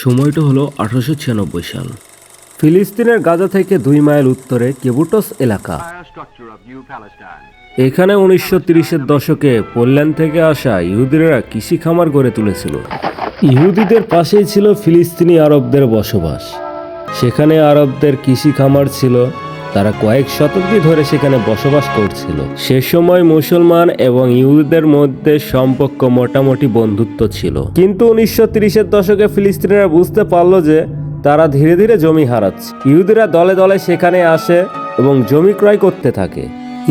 সময়টা হলো 1896 সাল। ফিলিস্তিনের গাজা থেকে 2 মাইল উত্তরে কেবুটস এলাকা। এখানে 1930-এর দশকে পোল্যান্ড থেকে আসা ইহুদিরা কৃষি খামার গড়ে তুলেছিল। ইহুদিদের পাশেই ছিল ফিলিস্তিনি আরবদের বসবাস। সেখানে আরবদের কৃষি খামার ছিল, তারা কয়েক শতাব্দী ধরে সেখানে বসবাস করছিল। সে সময় মুসলমান এবং ইহুদিদের মধ্যে সম্পর্ক মোটামুটি বন্ধুত্ব ছিল, কিন্তু 1930-এর দশকে ফিলিস্তিনিরা বুঝতে পারলো যে তারা ধীরে ধীরে জমি হারাচ্ছে। ইহুদিরা দলে দলে সেখানে আসে এবং জমি ক্রয় করতে থাকে।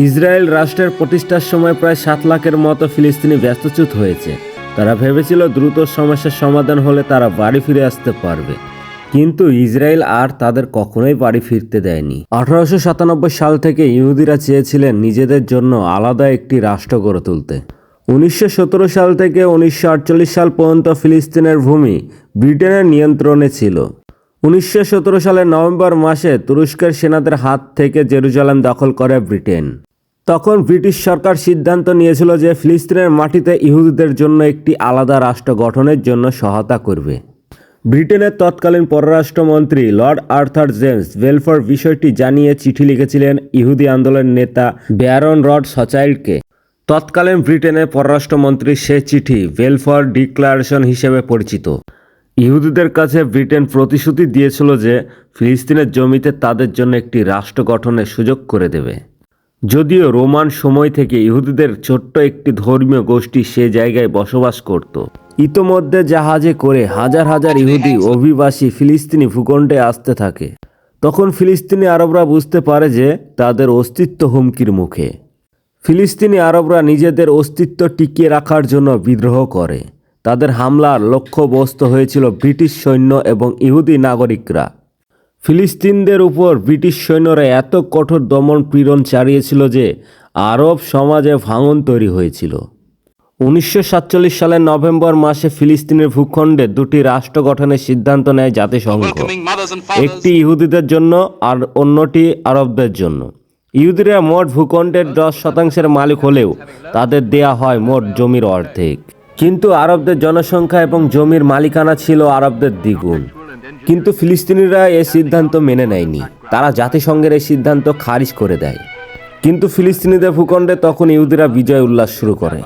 ইসরায়েল রাষ্ট্রের প্রতিষ্ঠার সময় প্রায় 7 লাখের মতো ফিলিস্তিনি ব্যস্তচ্যুত হয়েছে। তারা ভেবেছিল দ্রুত সমস্যার সমাধান হলে তারা বাড়ি ফিরে আসতে পারবে, কিন্তু ইসরায়েল আর তাদের কখনোই বাড়ি ফিরতে দেয়নি। 1897 সাল থেকে ইহুদিরা চেয়েছিলেন নিজেদের জন্য আলাদা একটি রাষ্ট্র গড়ে তুলতে। 1917 সাল থেকে 1948 সাল পর্যন্ত ফিলিস্তিনের ভূমি ব্রিটেনের নিয়ন্ত্রণে ছিল। 1917 সালের নভেম্বর মাসে তুরস্কের সেনাদের হাত থেকে জেরুজালেম দখল করে ব্রিটেন। তখন ব্রিটিশ সরকার সিদ্ধান্ত নিয়েছিল যে ফিলিস্তিনের মাটিতে ইহুদিদের জন্য একটি আলাদা রাষ্ট্র গঠনের জন্য সহায়তা করবে। ব্রিটেনের তৎকালীন পররাষ্ট্রমন্ত্রী লর্ড আর্থার জেমস বেলফোর বিষয়টি জানিয়ে চিঠি লিখেছিলেন ইহুদি আন্দোলনের নেতা ব্যারন রড সচাইল্ডকে। তৎকালীন ব্রিটেনের পররাষ্ট্রমন্ত্রীর সে চিঠি বেলফোর ডিক্লারেশন হিসেবে পরিচিত। ইহুদিদের কাছে ব্রিটেন প্রতিশ্রুতি দিয়েছিল যে ফিলিস্তিনের জমিতে তাদের জন্য একটি রাষ্ট্র গঠনের সুযোগ করে দেবে। যদিও রোমান সময় থেকে ইহুদিদের ছোট্ট একটি ধর্মীয় গোষ্ঠী সে জায়গায় বসবাস করত। ইতোমধ্যে জাহাজে করে হাজার হাজার ইহুদি অভিবাসী ফিলিস্তিনি ভূখণ্ডে আসতে থাকে। তখন ফিলিস্তিনি আরবরা বুঝতে পারে যে তাদের অস্তিত্ব হুমকির মুখে। ফিলিস্তিনি আরবরা নিজেদের অস্তিত্ব টিকিয়ে রাখার জন্য বিদ্রোহ করে। তাদের হামলার লক্ষ্যবস্তু হয়েছিল ব্রিটিশ সৈন্য এবং ইহুদি নাগরিকরা। ফিলিস্তিনদের উপর ব্রিটিশ সৈন্যরা এত কঠোর দমন পীড়ন চালিয়েছিল যে আরব সমাজে ভাঙন তৈরি হয়েছিল। 1947 সালের নভেম্বর মাসে ফিলিস্তিনের ভূখণ্ডে 2টি রাষ্ট্র গঠনের সিদ্ধান্ত নেয় জাতিসংঘ, একটি ইহুদিদের জন্য আর অন্যটি আরবদের জন্য। ইহুদিরা মোট ভূখণ্ডের 10% মালিক হলেও তাদের দেয়া হয় মোট জমির অর্ধেক। কিন্তু আরবদের জনসংখ্যা এবং জমির মালিকানা ছিল আরবদের দ্বিগুণ। কিন্তু ফিলিস্তিনিরা এই সিদ্ধান্ত মেনে নেয়নি। তারা জাতিসংঘের এই সিদ্ধান্ত খারিজ করে দেয়। কিন্তু ফিলিস্তিনিদের ভূখণ্ডে তখন ইহুদিরা বিজয় উল্লাস শুরু করে।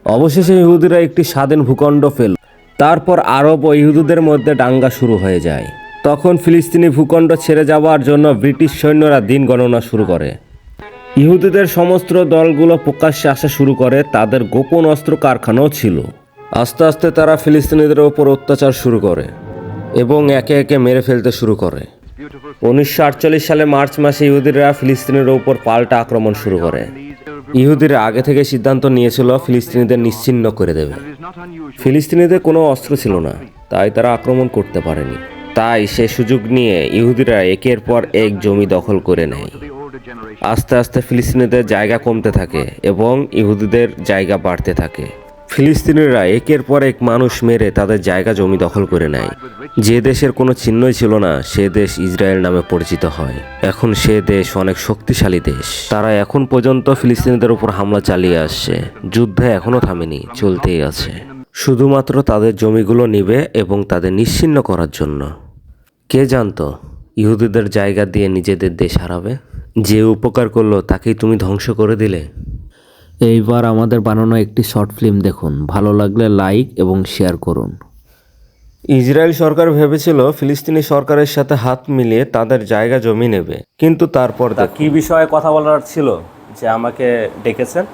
অবশেষে ইহুদিরা একটি স্বাধীন ভূখণ্ড পেল। তারপর আরব ও ইহুদিদের মধ্যে দাঙ্গা শুরু হয়ে যায়। তখন ফিলিস্তিনি ভূখণ্ড ছেড়ে যাওয়ার জন্য ব্রিটিশ সৈন্যরা দিন গণনা শুরু করে। ইহুদিদের সমস্ত দলগুলো প্রকাশ্যে আসা শুরু করে। তাদের গোপন অস্ত্র কারখানাও ছিল। আস্তে আস্তে তারা ফিলিস্তিনিদের ওপর অত্যাচার শুরু করে এবং একে একে মেরে ফেলতে শুরু করে। 1948 সালে মার্চ মাসে ইহুদিরা ফিলিস্তিনের উপর পাল্টা আক্রমণ শুরু করে। ইহুদিরা আগে থেকে সিদ্ধান্ত নিয়েছিল ফিলিস্তিনিদের নিশ্চিহ্ন করে দেবে। ফিলিস্তিনিদের কোনো অস্ত্র ছিল না, তাই তারা আক্রমণ করতে পারেনি। তাই সে সুযোগ নিয়ে ইহুদিরা একের পর এক জমি দখল করে নেয়। আস্তে আস্তে ফিলিস্তিনিদের জায়গা কমতে থাকে এবং ইহুদিদের জায়গা বাড়তে থাকে। ফিলিস্তিনিরা একের পর এক মানুষ মেরে তাদের জায়গা জমি দখল করে নেয়। যে দেশের কোনো চিহ্নই ছিল না সে দেশ ইসরায়েল নামে পরিচিত হয়। এখন সে দেশ অনেক শক্তিশালী দেশ। তারা এখন পর্যন্ত ফিলিস্তিনিদের উপর হামলা চালিয়ে আসছে। যুদ্ধ এখনো থামেনি, চলতেই আছে। শুধুমাত্র তাদের জমিগুলো নিবে এবং তাদের নিশ্চিহ্ন করার জন্য। কে জানতো ইহুদিদের জায়গা দিয়ে নিজেদের দেশ হারাবে? যে উপকার করলো তাকেই তুমি ধ্বংস করে দিলে। এইবার আমাদের বানানো একটি শর্ট ফিল্ম দেখুন। ভালো লাগলে লাইক এবং শেয়ার করুন। ইসরায়েল সরকার ভেবেছিল ফিলিস্তিনি সরকারের সাথে হাত মিলিয়ে তাদের জায়গা জমি নেবে, কিন্তু তারপর কি বিষয়ে কথা বলার ছিল যে আমাকে ডেকেছেন?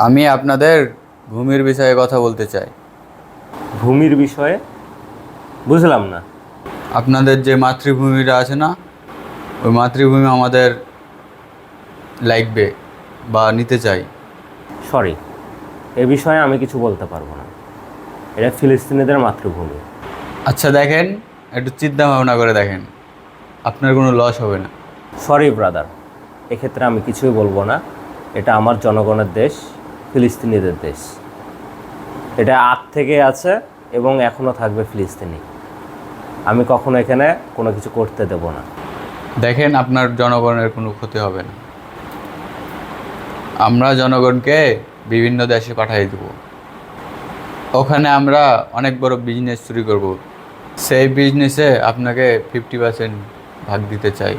আমি আপনাদের ভূমির বিষয়ে কথা বলতে চাই। ভূমির বিষয়ে? বুঝলাম না। আপনাদের যে মাতৃভূমিটা আছে না, ওই মাতৃভূমি আমাদের লাগবে বা নিতে চাই। সরি, এ বিষয়ে আমি কিছু বলতে পারবো না। এটা ফিলিস্তিনিদের মাতৃভূমি। আচ্ছা দেখেন, একটু চিন্তা ভাবনা করে দেখেন, আপনার কোনো লস হবে না। সরি ব্রাদার, এক্ষেত্রে আমি কিছুই বলবো না। এটা আমার জনগণের দেশ, ফিলিস্তিনিদের দেশ। এটা আগ থেকে আছে এবং এখনও থাকবে ফিলিস্তিনি। আমি কখনো এখানে কোনো কিছু করতে দেব না। দেখেন, আপনার জনগণের কোনো ক্ষতি হবে না। আমরা জনগণকে বিভিন্ন দেশে পাঠিয়ে দেব। ওখানে আমরা অনেক বড় বিজনেস শুরু করব। সেই বিজনেসে আপনাকে 50% ভাগ দিতে চাই।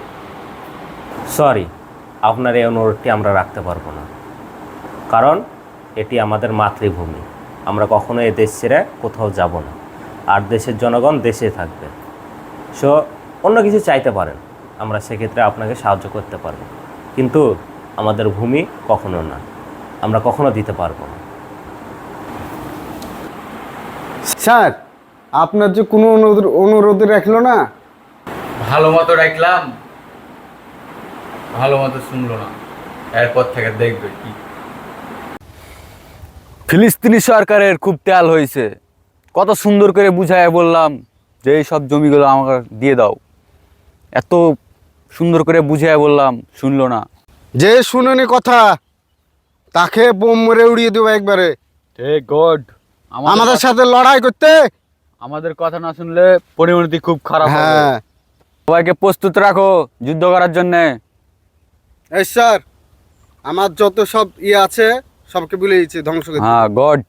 সরি, আপনার এই অনুরোধটি আমরা রাখতে পারবো না, কারণ এটি আমাদের মাতৃভূমি। আমরা কখনো এই দেশ ছেড়ে কোথাও যাব না, আর দেশের জনগণ দেশে থাকবে। সো অন্য কিছু চাইতে পারেন, আমরা সেক্ষেত্রে আপনাকে সাহায্য করতে পারবো, কিন্তু আমাদের ভূমি কখনো না, আমরা কখনো দিতে পারবো না। স্যার, আপনার যে কোনো অনুরোধ রাখলো না। ভালো মতো রাখলাম, ভালো মতো শুনলো না, এরপর থেকে দেখবে কি। ফিলিস্তিনি সরকারের খুব তেল হয়েছে, কত সুন্দর করে বুঝায় বললাম যে এই সব জমিগুলো আমাকে দিয়ে দাও, এত সুন্দর করে বুঝায় বললাম, শুনলো না। যে শুনেনি কথা তাকে বোম মেরে উড়িয়ে দেবো একবারে। ঠিক গড, আমাদের সাথে লড়াই করতে। আমাদের কথা না শুনলে পরিণতি খুব খারাপ হবে। হ্যাঁ সবাইকে প্রস্তুত রাখো যুদ্ধ করার জন্য। এই স্যার, আমার যত সব আছে সবকে বলে দিচ্ছি ধ্বংস করে হ্যাঁ গড,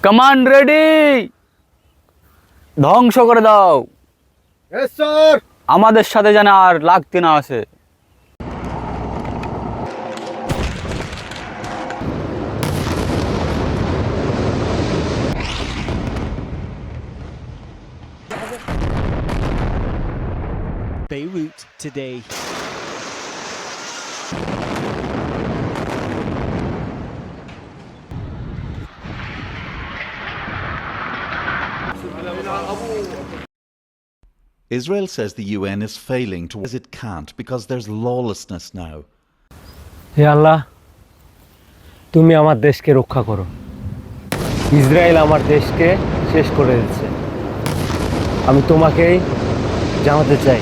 কমান্ড রেডি, ধ্বংস করে দাও। স্যার। আমাদের সাথে যেন আর লাগতে না আসে। Beirut today. Israel says the UN is failing to as it can't because there's lawlessness now. হে আল্লাহ, তুমি আমার দেশকে রক্ষা করো। ইসরায়েল আমার দেশকে শেষ করে দিচ্ছে। আমি তোমাকেই জানাতে চাই,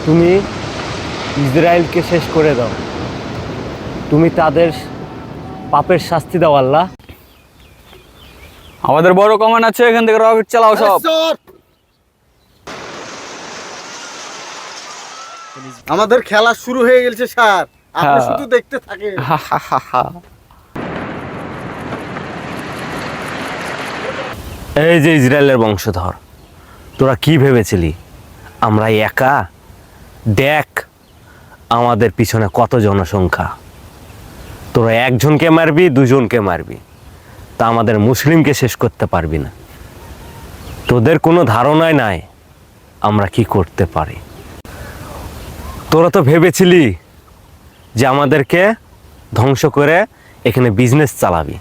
তুমি ইসরায়েলকে শেষ করে দাও। তুমি তাদের পাপের শাস্তি দাও আল্লাহ। আমাদের বড় কমান্ড আছে, এখান থেকে রকেট চালাও সব। আমাদের খেলা শুরু হয়ে গেছে স্যার, আপনি শুধু দেখতে থাকেন। এই যে ইসরায়েলের বংশধর, তোরা কি ভেবেছিলি আমরা একা? দেখ আমাদের পিছনে কত জনসংখ্যা। তোরা একজনকে মারবি, দুজনকে মারবি, তা আমাদের মুসলিমকে শেষ করতে পারবি না। তোদের কোনো ধারণাই নাই আমরা কি করতে পারি। তোরা তো ভেবেছিলি যে আমাদেরকে ধ্বংস করে এখানে বিজনেস চালাবি,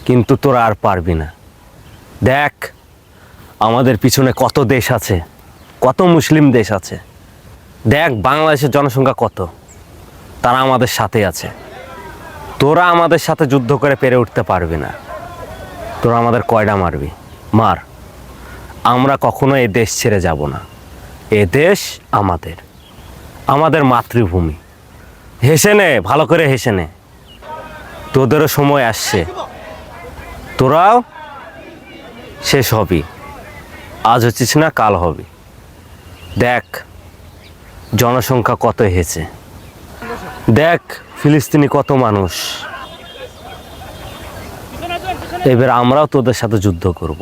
কিন্তু তোরা আর পারবি না। দেখ আমাদের পিছনে কত দেশ আছে, কত মুসলিম দেশ আছে। দেখ বাংলাদেশের জনসংখ্যা কত, তারা আমাদের সাথে আছে। তোরা আমাদের সাথে যুদ্ধ করে পেরে উঠতে পারবি না। তোরা আমাদের কয়ডা মারবি মার, আমরা কখনো এই দেশ ছেড়ে যাব না। এ দেশ আমাদের, আমাদের মাতৃভূমি। হেসে নে, ভালো করে হেসে নে, তোদেরও সময় আসছে, তোরাও শেষ হবি। আজ হচ্ছিস না, কাল হবি। দেখ জনসংখ্যা কত হয়েছে, দেখ ফিলিস্তিনি কত মানুষ। এবার আমরাও তোদের সাথে যুদ্ধ করব।